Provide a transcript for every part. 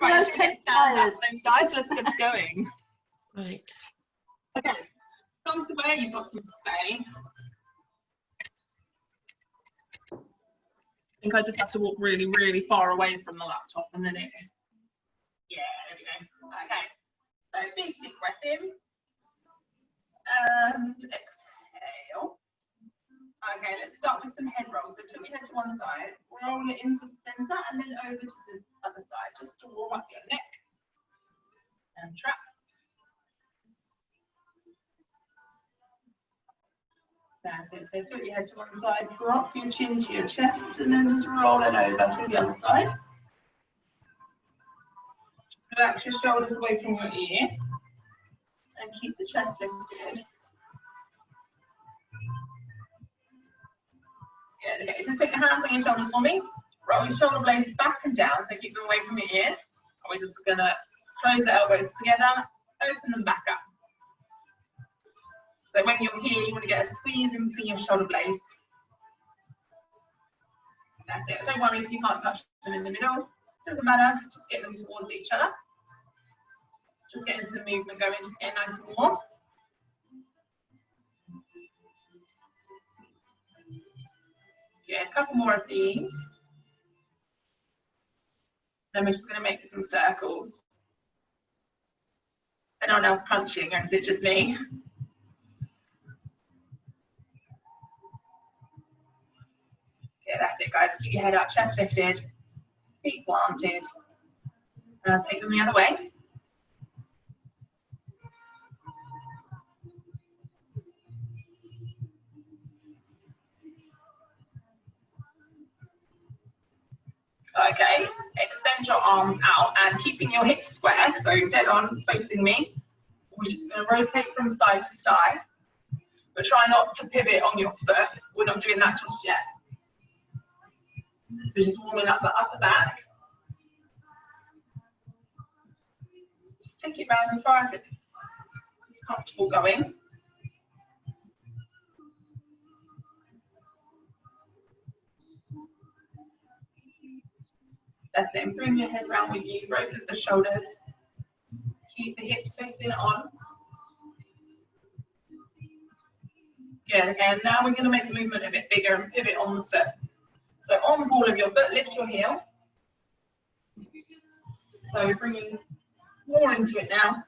Right, you can stand up then, guys. Let's get going. Right. Okay, come to where you've got some space. I think I just have to walk really, really far away from the laptop and then it. Yeah, there we go. Okay, so big deep breath in and exhale. Okay, let's start with some head rolls. So tilt your head to one side, roll it into the center and then over to the other side, just to warm up your neck and traps. That's it. So tilt your head to one side, drop your chin to your chest, and then just roll it over to the other side. Relax your shoulders away from your ear and keep the chest lifted. Good. Okay, just take your hands on your shoulders for me. Roll your shoulder blades back and down, so keep them away from your ears. We're just gonna close the elbows together, open them back up. So when you're here, you want to get a squeeze in between your shoulder blades. That's it. Don't worry if you can't touch them in the middle. Doesn't matter. Just get them towards each other. Just getting some movement going. Just getting nice and warm. Good. A couple more of these. Then we're just going to make some circles. Anyone else punching, or is it just me? Yeah, that's it, guys. Keep your head up, chest lifted, feet planted. And I'll take them the other way. Okay, extend your arms out and keeping your hips square, so dead on facing me. We're just going to rotate from side to side, but try not to pivot on your foot. We're not doing that just yet. So just warming up the upper back. Just take it round as far as it's comfortable going. That's it. Bring your head round with you, rotate the shoulders. Keep the hips facing on. Good, okay, and now we're going to make the movement a bit bigger and pivot on the foot. So on the ball of your foot, lift your heel. So we're bringing more into it now.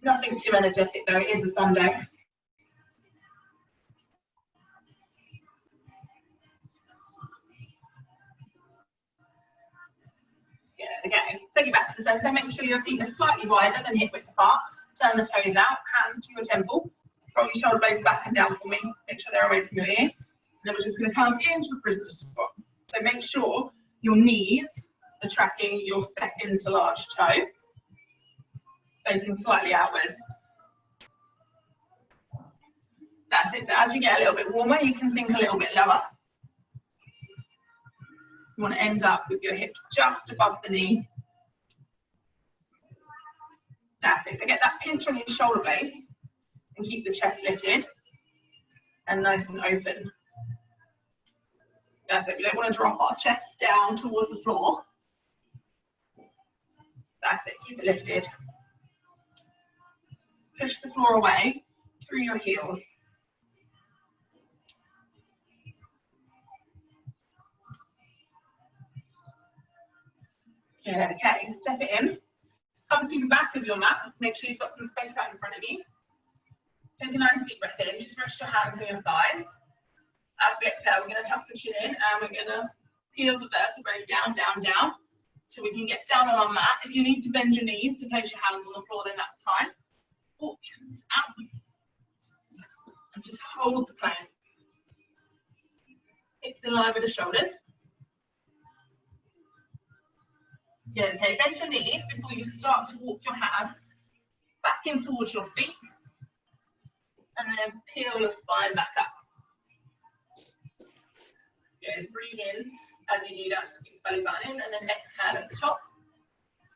Nothing too energetic though, it is a Sunday. Good, okay, take it back to the centre, make sure your feet are slightly wider than hip width apart. Turn the toes out, hands to your temple. Roll your shoulder blades back and down for me. Make sure they're away from your ear. And then we're just going to come into a prisoner squat. So make sure your knees are tracking your second to large toe, facing slightly outwards. That's it. So as you get a little bit warmer, you can sink a little bit lower. You want to end up with your hips just above the knee. That's it. So get that pinch on your shoulder blades. And keep the chest lifted and nice and open. That's it, we don't want to drop our chest down towards the floor. That's it, keep it lifted. Push the floor away through your heels. Good, okay, step it in. Come to the back of your mat, make sure you've got some space out in front of you. Take a nice deep breath in, just rest your hands on your thighs. As we exhale, we're going to tuck the chin in and we're going to peel the vertebrae down, down, down, so we can get down on our mat. If you need to bend your knees to place your hands on the floor, then that's fine. Oh, out. And just hold the plank. Hips in line with the shoulders. Good, okay, bend your knees before you start to walk your hands back in towards your feet. And then peel your spine back up. Good, breathe in as you do that, scoop belly button in, and then exhale at the top.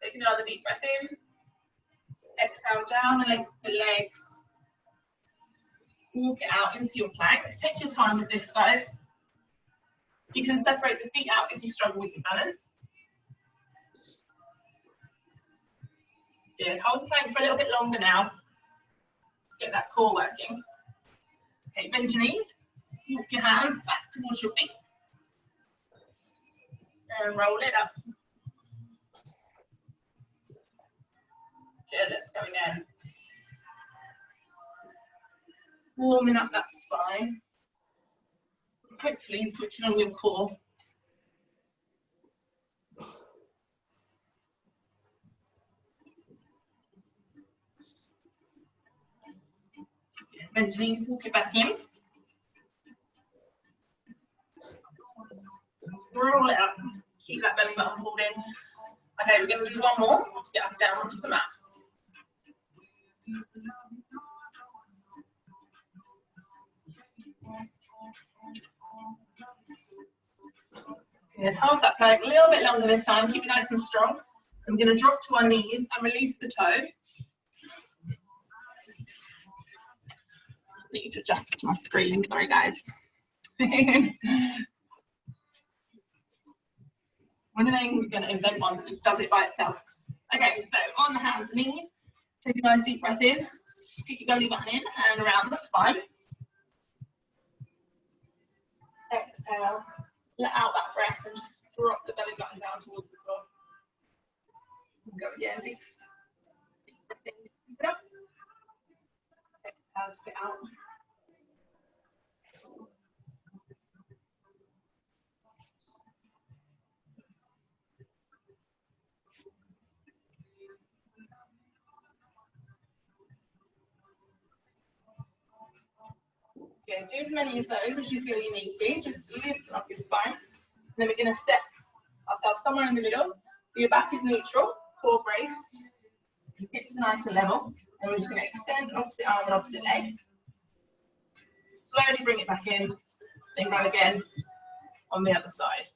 Take another deep breath in. Exhale down the length of the legs. Walk it out into your plank. Take your time with this, guys. You can separate the feet out if you struggle with your balance. Good. Hold the plank for a little bit longer now. Let's get that core working. Okay, bend your knees. Walk your hands back towards your feet. And roll it up. Good, let's go again. Warming up that spine. Hopefully switching on your core. Bend your knees, walk it back in. Roll it up. Keep that belly button pulled in. Okay, we're going to do one more to get us down onto the mat. Good. Hold that plank a little bit longer this time. Keep it nice and strong. I'm going to drop to our knees and release the toes. I need to adjust to my screen. Sorry, guys. We're going to invent one that just does it by itself. Okay, so on the hands and knees, take a nice deep breath in, scoot your belly button in and around the spine. Exhale, let out that breath and just drop the belly button down towards the floor. Go again, big breath in, scoop it up. Exhale, spit out. Okay, do as many of those as you feel you need to, just lift up your spine. And then we're going to step ourselves somewhere in the middle. So your back is neutral, core braced, hips are nice and level. And we're just going to extend opposite arm and opposite leg. Slowly bring it back in, then go again on the other side.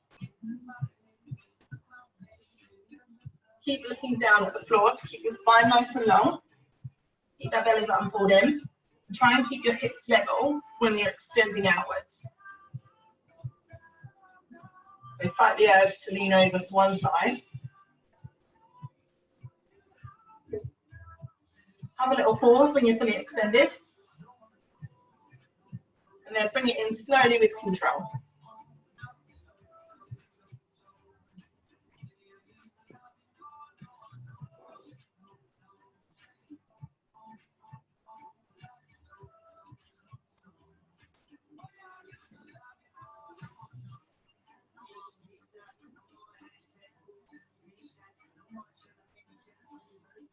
Keep looking down at the floor to keep your spine nice and long. Keep that belly button pulled in. Try and keep your hips level when you're extending outwards. So fight the urge to lean over to one side. Have a little pause when you're fully extended. And then bring it in slowly with control.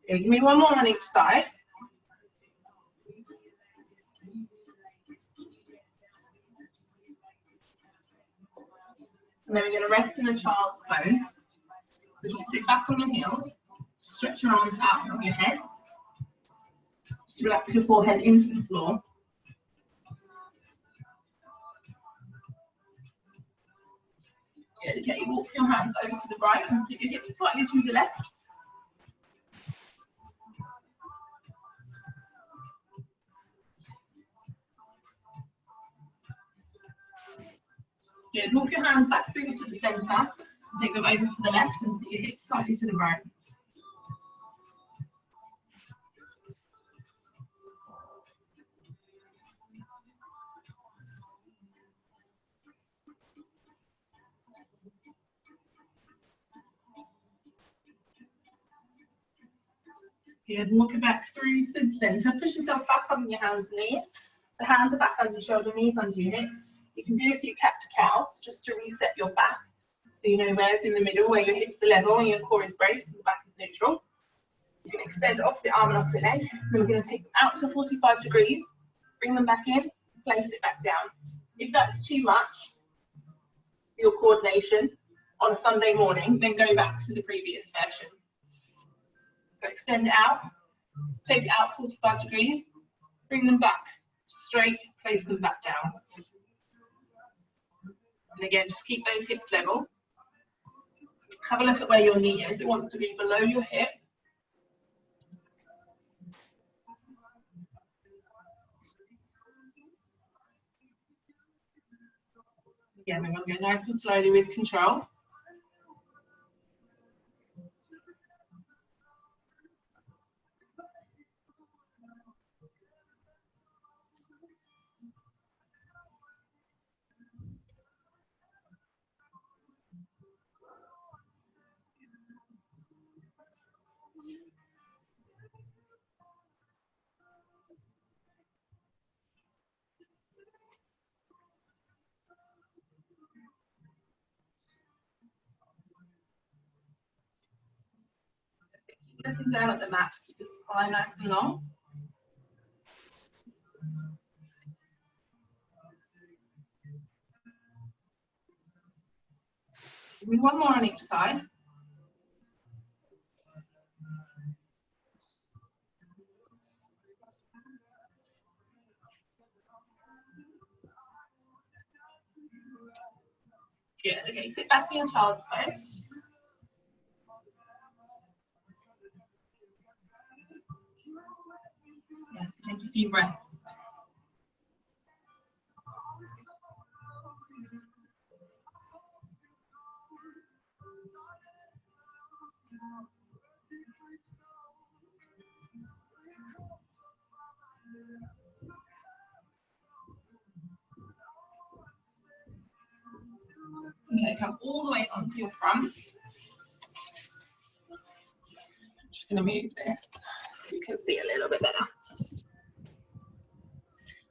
Okay, give me one more on each side. And then we're going to rest in a child's pose. So just sit back on your heels, stretch your arms out from your head. Just relax your forehead into the floor. Good, okay, walk your hands over to the right and sit your hips slightly to the left. Good, walk your hands back through to the centre, and take them over to the left and sit your hips slightly to the right. Good, walk it back through to the centre, push yourself back on your hands and knees. The hands are back under your shoulder, knees under your hips. You can do a few cat-to-cows just to reset your back. So you know where's in the middle, where your hips are level and your core is braced and the back is neutral. You can extend opposite arm and opposite leg. And we're going to take them out to 45 degrees, bring them back in, place it back down. If that's too much for your coordination on a Sunday morning, then go back to the previous version. So extend it out, take it out 45 degrees, bring them back straight, place them back down. And again, just keep those hips level. Have a look at where your knee is. It wants to be below your hip. Again, we're going we go, nice and slowly with control. Looking down at the mat to keep the spine nice and long. Give me one more on each side. Good, okay, sit back in your child's pose. Yes, take a few breaths. Okay, come all the way onto your front. I'm just going to move this so you can see a little bit better.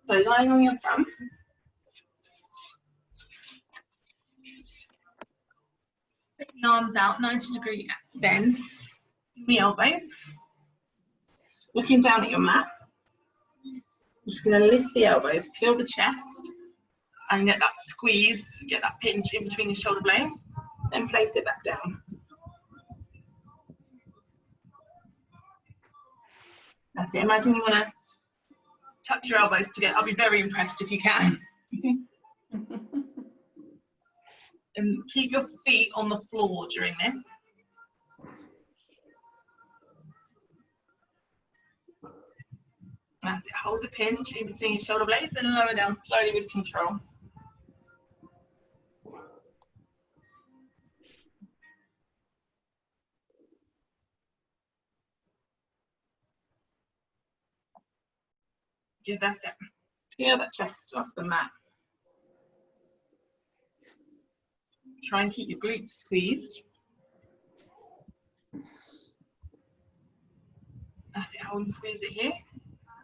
So lying on your front. Take the arms out, 90-degree bend, the elbows. Looking down at your mat. I'm just going to lift the elbows, feel the chest, and get that squeeze, get that pinch in between your shoulder blades, then place it back down. That's it. Imagine you want to touch your elbows together. I'll be very impressed if you can. And keep your feet on the floor during this. That's it. Hold the pinch in between your shoulder blades and lower down slowly with control. Yeah, that's it. Feel that chest off the mat. Try and keep your glutes squeezed. That's it. Hold and squeeze it here.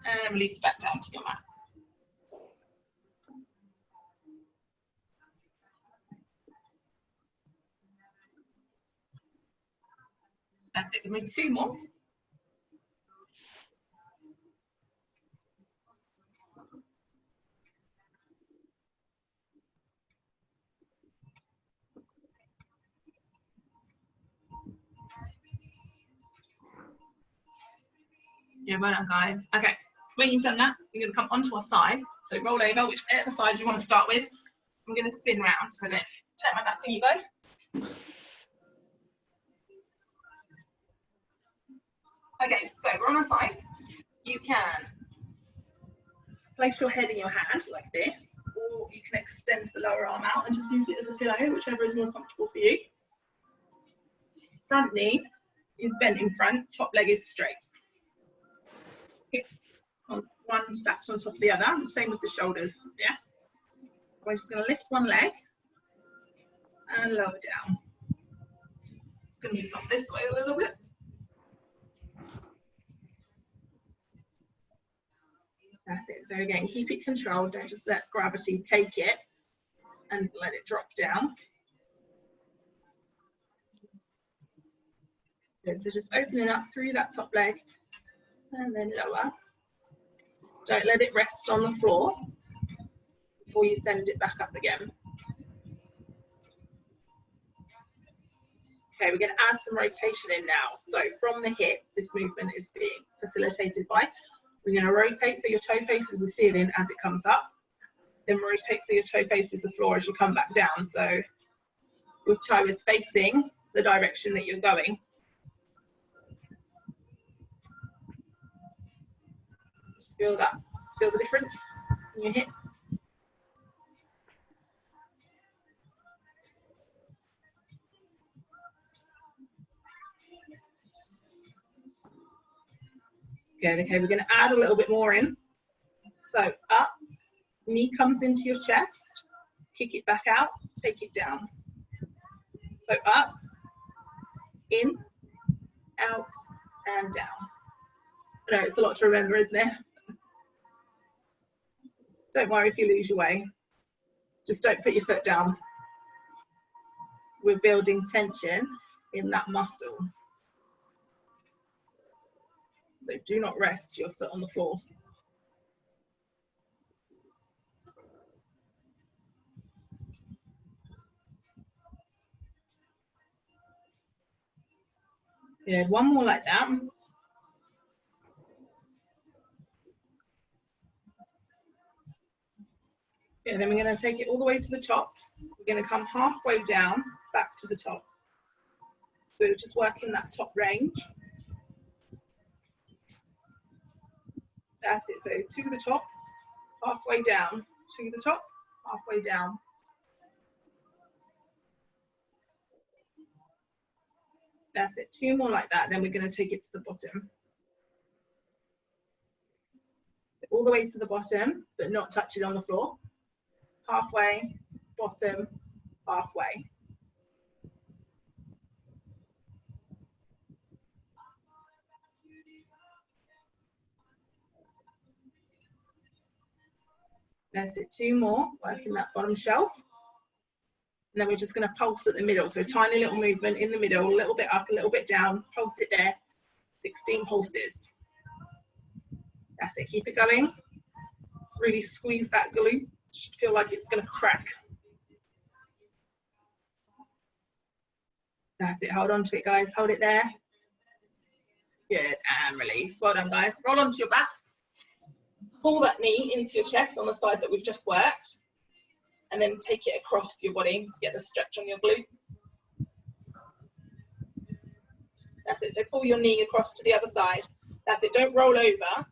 And release back down to your mat. That's it. Give me two more. Yeah, well done, guys. Okay, when you've done that, you're going to come onto our side. So roll over, whichever side you want to start with. I'm going to spin round so I don't check my back on you guys. Okay, so we're on our side. You can place your head in your hand like this, or you can extend the lower arm out and just use it as a pillow, whichever is more comfortable for you. Front knee is bent in front, top leg is straight. Hips on one stacked on top of the other, same with the shoulders, yeah? We're just going to lift one leg and lower down. Going to move up this way a little bit. That's it. So again, keep it controlled. Don't just let gravity take it and let it drop down. Good. So just opening up through that top leg and then lower. Don't let it rest on the floor before you send it back up again. Okay, we're going to add some rotation in now. So from the hip, this movement is being facilitated by, we're going to rotate so your toe faces the ceiling as it comes up. Then rotate so your toe faces the floor as you come back down. So your toe is facing the direction that you're going. Just feel that, feel the difference in your hip. Good, okay, we're gonna add a little bit more in. So up, knee comes into your chest, kick it back out, take it down. So up, in, out, and down. I know it's a lot to remember, isn't it? Don't worry if you lose your way. Just don't put your foot down. We're building tension in that muscle. So do not rest your foot on the floor. Good, one more like that. Yeah, then we're going to take it all the way to the top. We're going to come halfway down, back to the top. So we're just working that top range. That's it, so to the top, halfway down, to the top, halfway down. That's it, 2 more like that, then we're going to take it to the bottom. All the way to the bottom, but not touch it on the floor. Halfway, bottom, halfway. That's it, 2 more, working that bottom shelf. And then we're just going to pulse at the middle. So tiny little movement in the middle, a little bit up, a little bit down, pulse it there. 16 pulses. That's it, keep it going. Really squeeze that glute. Should feel like it's going to crack. That's it, hold on to it, guys. Hold it there. Good, and release. Well done, guys. Roll onto your back. Pull that knee into your chest on the side that we've just worked. And then take it across your body to get the stretch on your glute. That's it, so pull your knee across to the other side. That's it, don't roll over.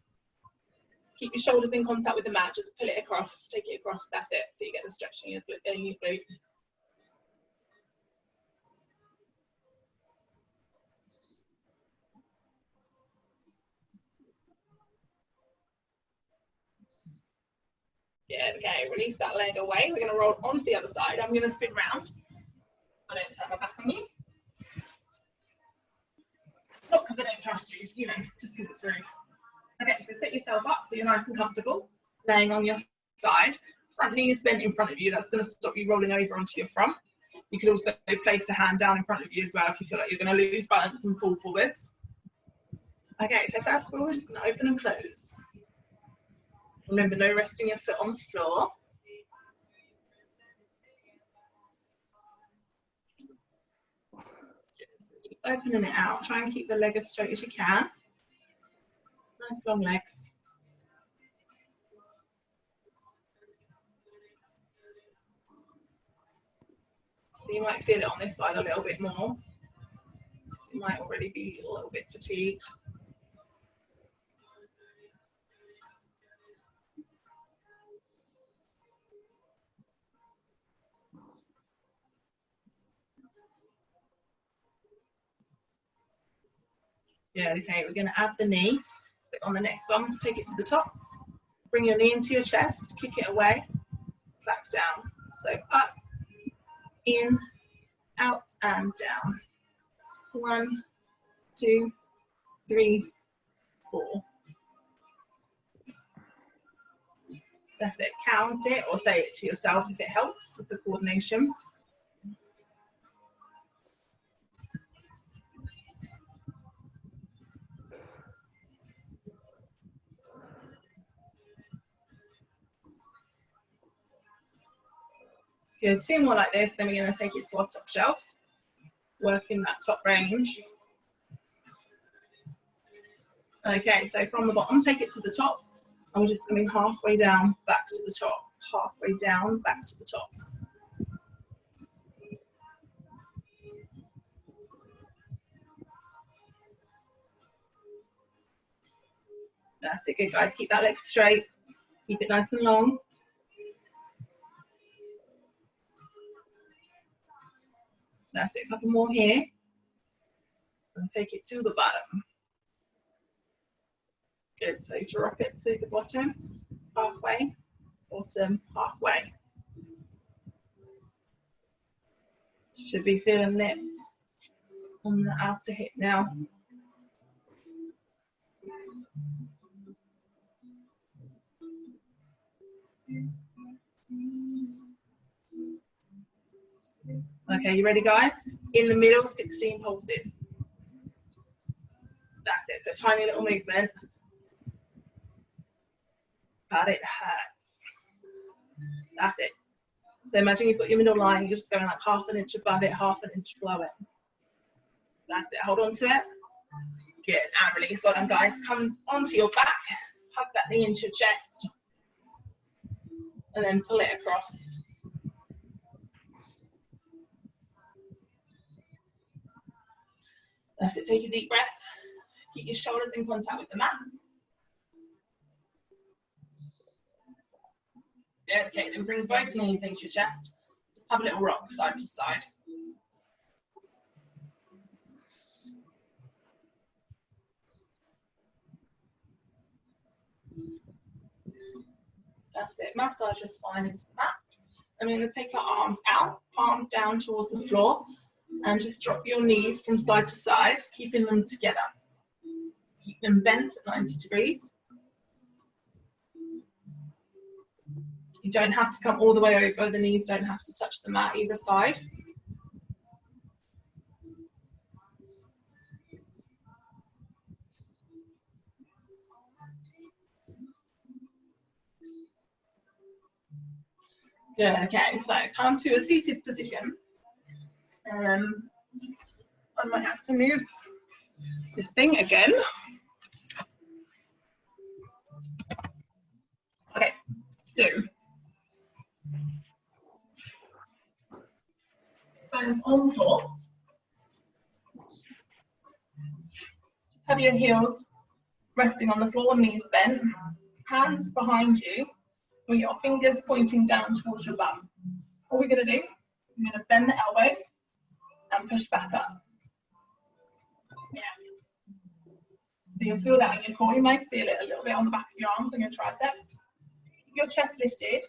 Keep your shoulders in contact with the mat, just pull it across, take it across, that's it. So you get the stretch in your glute. Good, okay, release that leg away. We're gonna roll onto the other side. I'm gonna spin round. I don't turn my back on you. Not because I don't trust you, you know, just because it's rude. Okay, so set yourself up so you're nice and comfortable, laying on your side. Front knee is bent in front of you. That's going to stop you rolling over onto your front. You could also place a hand down in front of you as well if you feel like you're going to lose balance and fall forwards. Okay, so first we're just going to open and close. Remember, no resting your foot on the floor. Just opening it out. Try and keep the leg as straight as you can. Nice long legs. So you might feel it on this side a little bit more. You might already be a little bit fatigued. Yeah, okay, we're going to add the knee. So on the next one, take it to the top. Bring your knee into your chest, kick it away, back down. So up, in, out, and down. 1, 2, 3, 4. That's it. Count it or say it to yourself if it helps with the coordination. Good. 2 more like this, then we're going to take it to our top shelf. Working that top range. Okay, so from the bottom, take it to the top. And we're just coming halfway down, back to the top. Halfway down, back to the top. That's it, good guys. Keep that leg straight. Keep it nice and long. That's it, a couple more here. And take it to the bottom. Good, so drop it to the bottom, halfway, bottom, halfway. Should be feeling it on the outer hip now. Okay, you ready, guys? In the middle, 16 pulses. That's it, so tiny little movement. But it hurts. That's it. So imagine you've got your middle line, you're just going like half an inch above it, half an inch below it. That's it, hold on to it. Good, and release. Well done, guys. Come onto your back, hug that knee into your chest, and then pull it across. That's it, take a deep breath. Keep your shoulders in contact with the mat. Yeah, okay, then bring both knees into your chest. Just have a little rock side to side. That's it, massage your spine into the mat. I'm going to take your arms out, palms down towards the floor, and just drop your knees from side to side, keeping them together. Keep them bent at 90 degrees. You don't have to come all the way over, the knees don't have to touch the mat either side. Good, okay, so come to a seated position. I might have to move this thing again. Okay, so hands on the floor. Have your heels resting on the floor, knees bent, hands behind you, with your fingers pointing down towards your bum. What we're going to do, we're going to bend the elbows and push back up. Yeah. So you'll feel that in your core. You might feel it a little bit on the back of your arms and your triceps. Keep your chest lifted.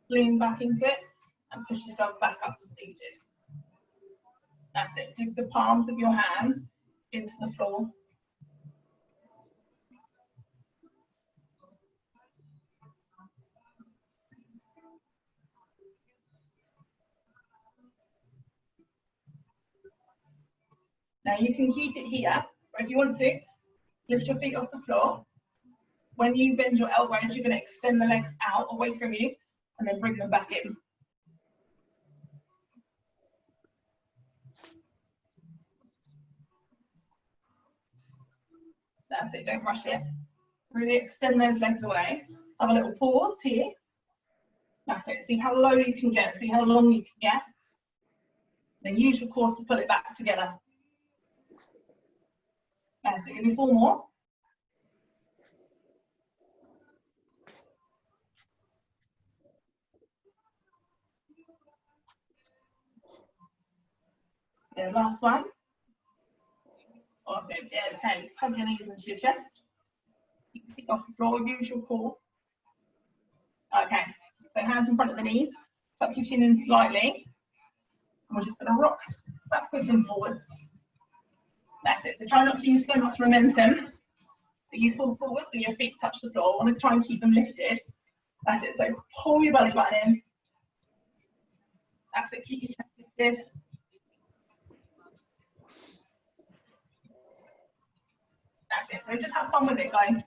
Lean back into it and push yourself back up to seated. That's it. Dig the palms of your hands into the floor. Now you can keep it here, or if you want to, lift your feet off the floor. When you bend your elbows, you're going to extend the legs out away from you and then bring them back in. That's it, don't rush it. Really extend those legs away. Have a little pause here. That's it, see how low you can get, see how long you can get. Then use your core to pull it back together. That's it, give me 4 more. Yeah, last one. Awesome, yeah, okay, just hug your knees into your chest. Keep your feet off the floor, use your core. Okay, so hands in front of the knees, tuck your chin in slightly. And we're just gonna rock backwards and forwards. That's it, so try not to use so much momentum that you fall forwards and your feet touch the floor. I want to try and keep them lifted. That's it, so pull your belly button in. That's it, keep your chest lifted. That's it, so just have fun with it, guys.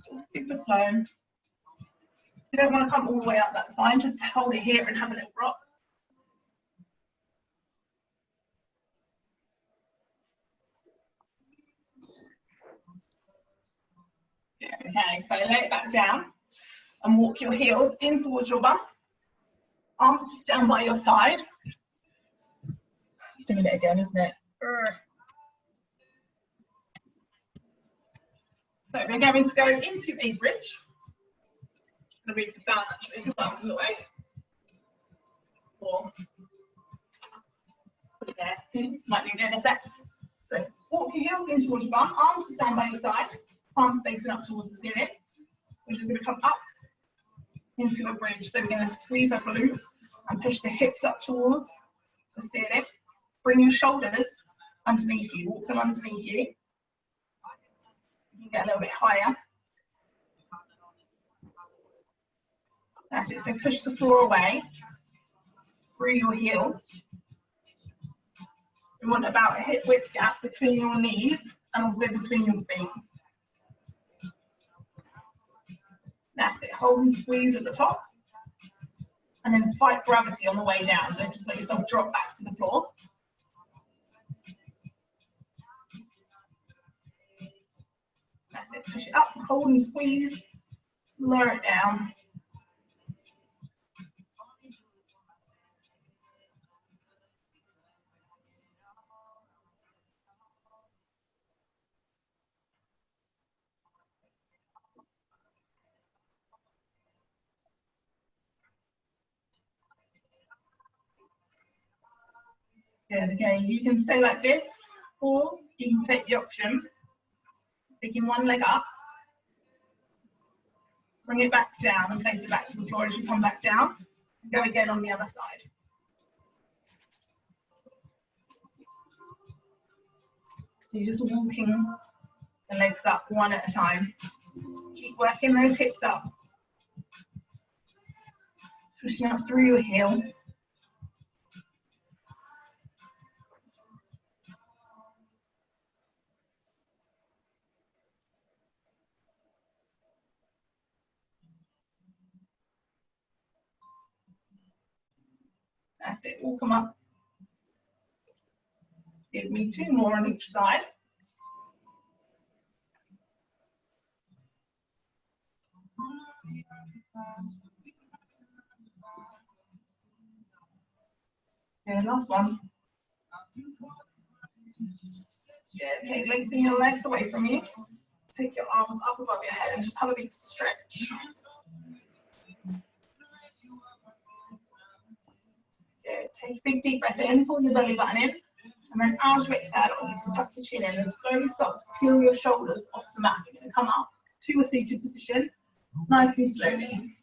Just super slow. If you don't want to come all the way up, that's fine. Just hold it here and have a little rock. Yeah, okay, so lay it back down and walk your heels in towards your bum. Arms just down by your side. Doing it again, isn't it? So we're going to go into a bridge. I'm going to move the fan actually because that's in the way. or put it there. Might need it in a sec. So walk your heels in towards your bum, arms to stand by your side, palms facing up towards the ceiling. We're just going to come up into a bridge. So we're going to squeeze our glutes and push the hips up towards the ceiling. Bring your shoulders underneath you, walk them underneath you. You can get a little bit higher. That's it, so push the floor away through your heels. We want about a hip width gap between your knees and also between your feet. That's it, hold and squeeze at the top. And then fight gravity on the way down. Don't just let yourself drop back to the floor. That's it, push it up, hold and squeeze, lower it down. Good, okay, you can stay like this, or you can take the option, picking one leg up, bring it back down and place it back to the floor as you come back down. Go again on the other side. So you're just walking the legs up one at a time. Keep working those hips up. Pushing up through your heel. That's it, walk them up. Give me 2 more on each side. And last one. Good, okay, lengthen your legs away from you. Take your arms up above your head and just have a big stretch. Good, take a big deep breath in, pull your belly button in. And then as you exhale, I want you to tuck your chin in and slowly start to peel your shoulders off the mat. You're going to come up to a seated position, nice and slowly.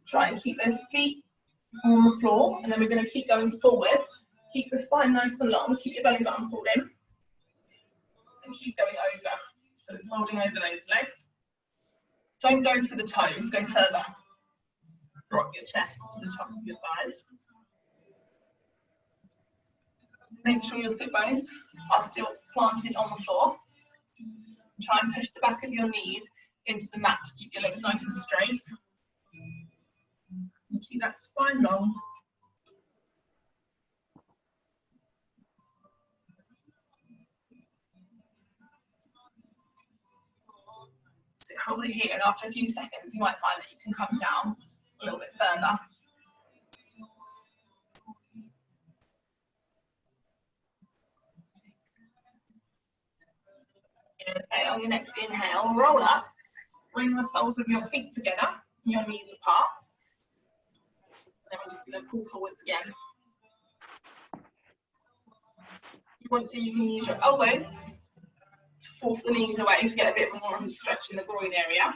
Try and keep those feet on the floor, and then we're going to keep going forward. Keep the spine nice and long, keep your belly button pulled in, and keep going over. So folding over those legs. Don't go for the toes, go further. Drop your chest to the top of your thighs. Make sure your sit bones are still planted on the floor. Try and push the back of your knees into the mat to keep your legs nice and straight. And keep that spine long. So hold it here, and after a few seconds you might find that you can come down a little bit further. Okay, on your next inhale, roll up. Bring the soles of your feet together, your knees apart. Then we're just going to pull forwards again. If you want to, you can use your elbows to force the knees away to get a bit more of a stretch in the groin area.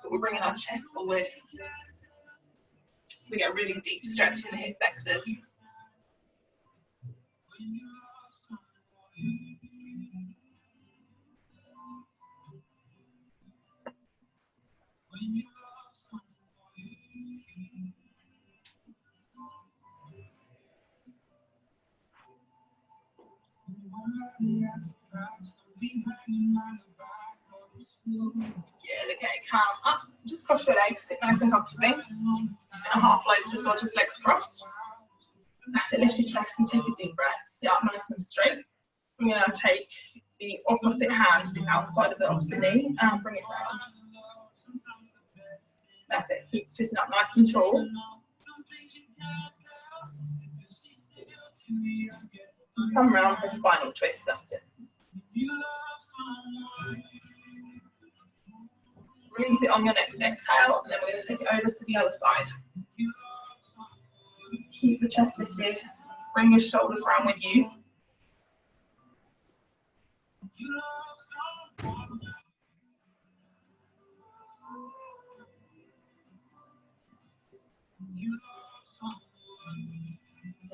But we're bringing our chest forward to get a really deep stretch in the hip flexors. Good, okay, calm up. Just cross your legs, sit nice and comfortably. In a half lotus or just legs crossed. That's it, lift your chest and take a deep breath. Sit up nice and straight. I'm going to take the opposite hand to the outside of the opposite knee and bring it round. That's it, keep sitting up nice and tall. Come round for a spinal twist, that's it. Release it on your next exhale, and then we're going to take it over to the other side. Keep the chest lifted. Bring your shoulders round with you.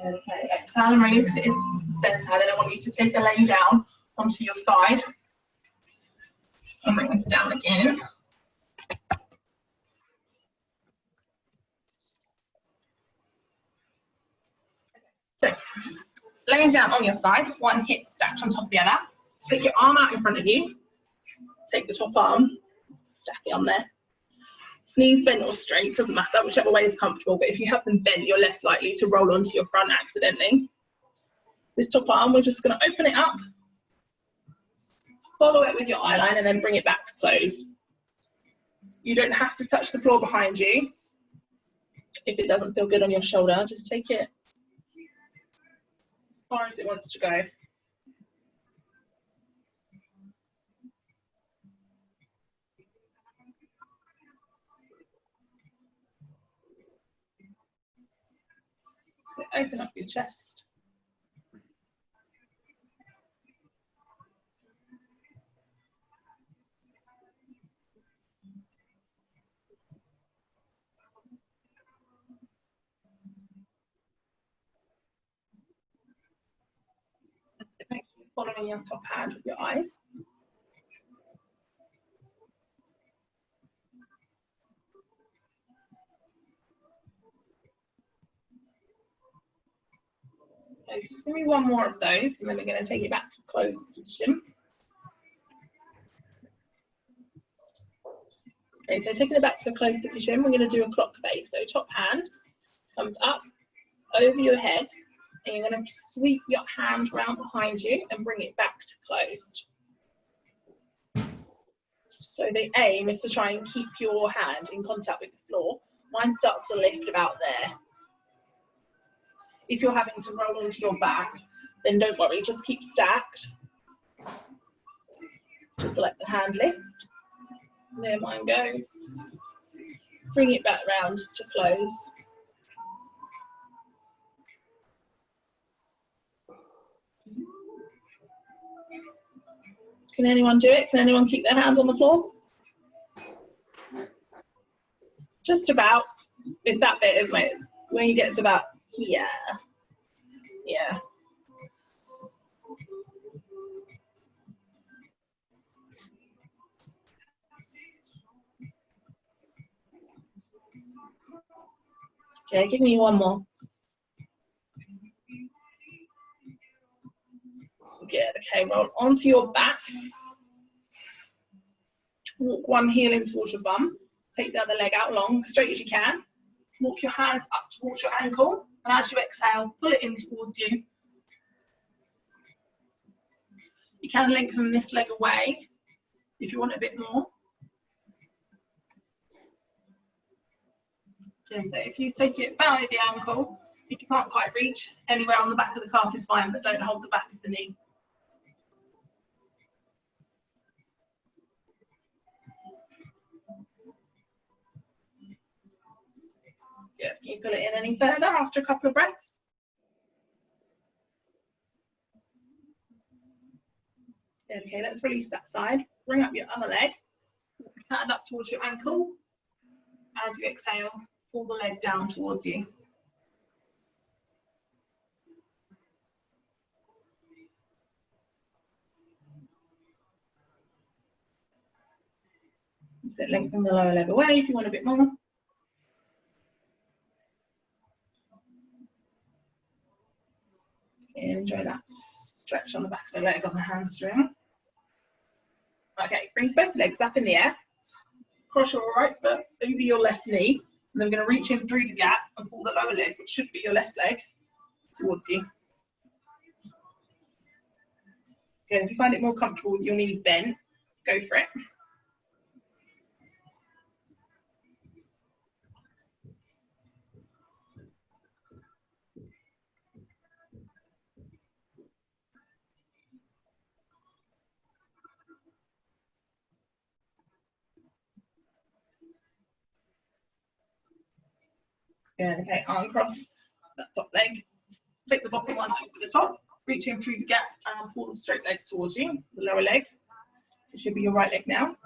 Okay, exhale and release it into the centre. Then I want you to take a lay down onto your side. And bring this down again. So, laying down on your side, one hip stacked on top of the other. Take your arm out in front of you. Take the top arm, stack it on there. Knees bent or straight, doesn't matter, whichever way is comfortable, but if you have them bent, you're less likely to roll onto your front accidentally. This top arm, we're just going to open it up, follow it with your eye line, and then bring it back to close. You don't have to touch the floor behind you. If it doesn't feel good on your shoulder, just take it as far as it wants to go. So open up your chest. Make sure you're following your top hand with your eyes. Okay, so just give me one more of those, and then we're going to take it back to closed position. Okay, so taking it back to a closed position, we're going to do a clock face. So top hand comes up over your head, and you're going to sweep your hand round behind you and bring it back to closed. So the aim is to try and keep your hand in contact with the floor. Mine starts to lift about there. If you're having to roll onto your back, then don't worry, just keep stacked. Just to let the hand lift. There mine goes. Bring it back round to close. Can anyone do it? Can anyone keep their hand on the floor? Just about. It's that bit, isn't it? When you get to about here. Yeah. Okay, give me one more. Good, okay, roll onto your back. Walk one heel in towards your bum. Take the other leg out long, straight as you can. Walk your hands up towards your ankle. And as you exhale, pull it in towards you. You can lengthen this leg away if you want a bit more. Okay, so if you take it about at the ankle, if you can't quite reach, anywhere on the back of the calf is fine, but don't hold the back of the knee. Good. Can you pull it in any further after a couple of breaths? Okay, let's release that side. Bring up your other leg. Hand up towards your ankle. As you exhale, pull the leg down towards you. So lengthen the lower leg away if you want a bit more. Enjoy that stretch on the back of the leg on the hamstring. Okay, bring both legs up in the air. Cross your right foot over your left knee. And then we're going to reach in through the gap and pull the lower leg, which should be your left leg, towards you. Again, if you find it more comfortable with your knee bent, go for it. Good, okay, arm cross that top leg. Take the bottom one over the top, reaching through the gap and pull the straight leg towards you, the lower leg. So it should be your right leg now.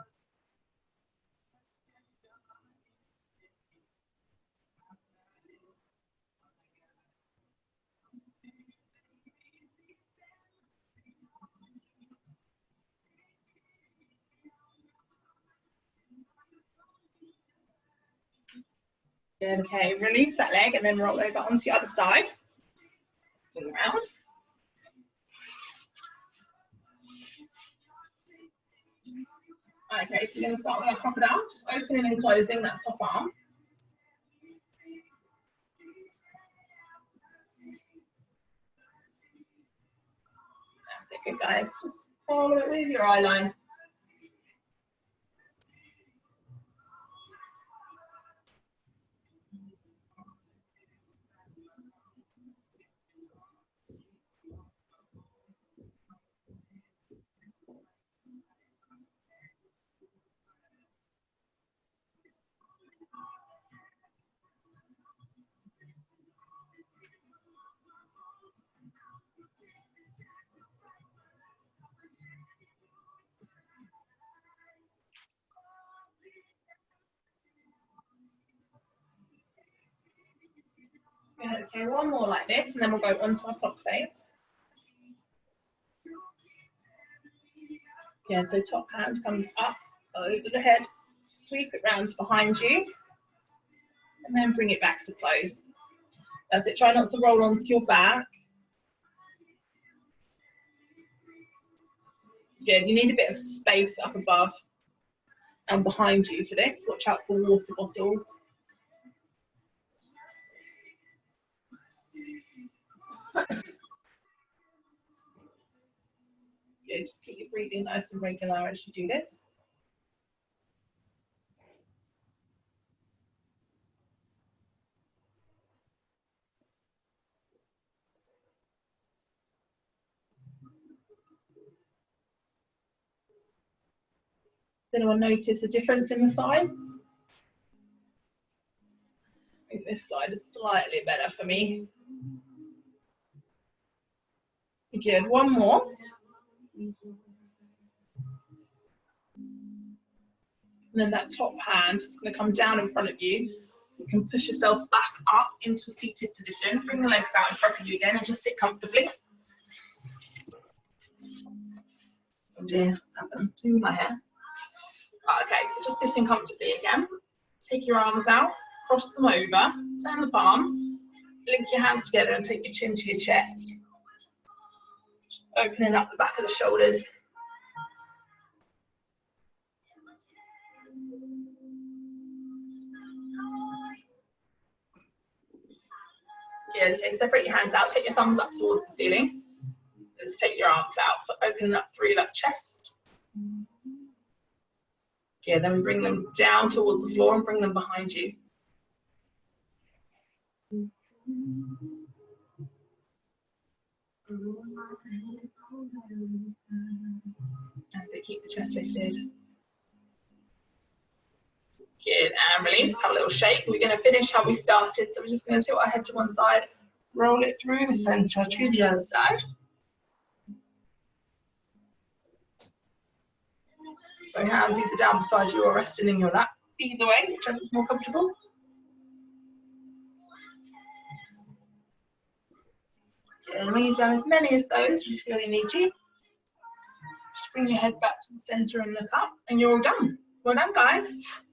Good, okay, release that leg and then roll over onto the other side. Spin around. Okay, so you're going to start with our crocodile, just opening and closing that top arm. That's it, good guys. Just follow it with your eye line. Okay, one more like this, and then we'll go onto our clock face. Yeah, so top hand comes up over the head, sweep it round to behind you, and then bring it back to close. That's it, try not to roll onto your back. Good, you need a bit of space up above and behind you for this. Watch out for water bottles. Good, just keep your breathing nice and regular as you do this. Does anyone notice a difference in the sides? I think this side is slightly better for me. Good, one more. And then that top hand is going to come down in front of you. You can push yourself back up into a seated position. Bring the legs out in front of you again and just sit comfortably. Oh dear, what's happened to my hair? Okay, so just sitting comfortably again. Take your arms out, cross them over, turn the palms, link your hands together and take your chin to your chest. Opening up the back of the shoulders. Yeah, okay, separate your hands out, take your thumbs up towards the ceiling. Just take your arms out, so opening up through that chest. Yeah, then bring them down towards the floor and bring them behind you. That's it, keep the chest lifted. Good, and release, have a little shake. We're going to finish how we started, so we're just going to tilt our head to one side, roll it through the center to the other side. So hands either down beside you or resting in your lap. Either way, whichever's more comfortable. Good, and when you've done as many as those as you feel you need to, just bring your head back to the center and look up, and you're all done. Well done, guys.